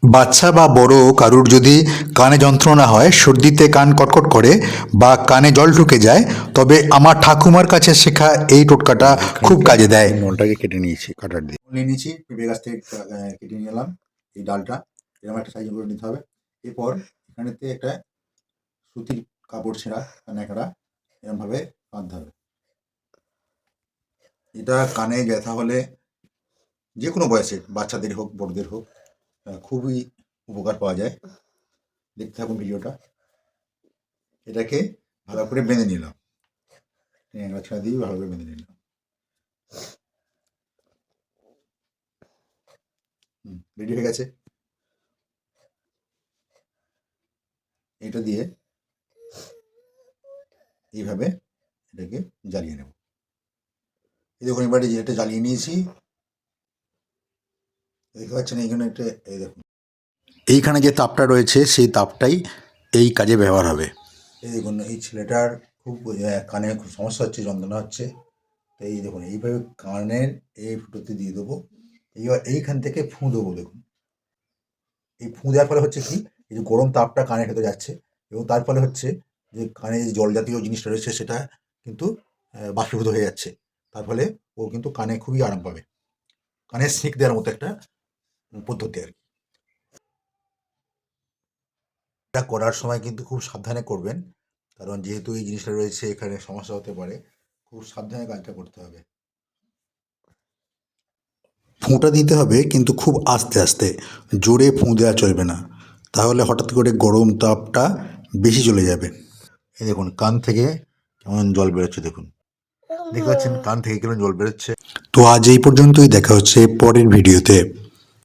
বাচ্চা বা বড় কারুর যদি কানে যন্ত্রণা হয়, সর্দিতে কান কটকট করে বা কানে জল ঢুকে যায়, তবে আমার ঠাকুমার কাছে শেখা এই টোটকাটা খুব কাজে দেয়। নলটাকে কেটে নিয়েছি কাটার দিয়ে নিয়ে নিয়েছি, পেঁপে গাছ থেকে কেটে নিয়ে এলাম এই ডালটা, এরকম একটা সাইজ করে নিতে হবে। এরপর এখানেতে একটা সুতির কাপড় ছেঁড়া ন্যাকড়া এরকমভাবে বাঁধতে হবে। এটা কানে ব্যথা হলে যে কোনো বয়সে, বাচ্চাদের হোক বড়দের হোক, খুবই উপকার পাওয়া যায়। দেখতে থাকুন ভিডিওটা। এটাকে ভালো করে বেঁধে নিলাম, ন্যাকড়া ছেঁড়া দিয়ে ভালো করে বেঁধে নিলাম। রেডি হয়ে গেছে। এটা দিয়ে এইভাবে এটাকে জ্বালিয়ে নেব। এই দেখুন এবারে যেটা জ্বালিয়ে নিয়েছি, দেখতে পাচ্ছেন এইখানে একটা, এই দেখুন এইখানে যে তাপটা রয়েছে সেই তাপটাই এই কাজে ব্যবহার হবে। এই দেখুন এই ছেলেটার খুব কানে খুব সমস্যা হচ্ছে, যন্ত্রণা হচ্ছে। তো এই দেখুন এইভাবে কানের এই ফুটোতে দিয়ে দেবো। এইবার এইখান থেকে ফুঁ দেবো। দেখুন এই ফুঁ দেওয়ার ফলে হচ্ছে কি, এই যে গরম তাপটা কানের ভেতরে যাচ্ছে এবং তার ফলে হচ্ছে যে কানে যে জল জাতীয় জিনিসটা রয়েছে সেটা কিন্তু বাষ্পীভূত হয়ে যাচ্ছে। তার ফলে ও কিন্তু কানে খুবই আরাম পাবে। কানে সেঁক দেওয়ার মতো একটা পদ্ধতি আর কি। এটা করার সময় কিন্তু খুব সাবধানে করবেন, কারণ যেহেতু এই জিনিসটা রয়েছে এখানে সমস্যা হতে পারে। খুব সাবধানে কাজটা করতে হবে। ফুঁটা দিতে হবে কিন্তু খুব আস্তে আস্তে, জোরে ফুঁ দেওয়া চলবে না, তাহলে হঠাৎ করে গরম তাপটা বেশি চলে যাবে। এই দেখুন কান থেকে কেমন জল বেরোচ্ছে, দেখুন দেখতে পাচ্ছেন কান থেকে কেমন জল বেরোচ্ছে। তো আজ এই পর্যন্তই, দেখা হচ্ছে পরের ভিডিওতে।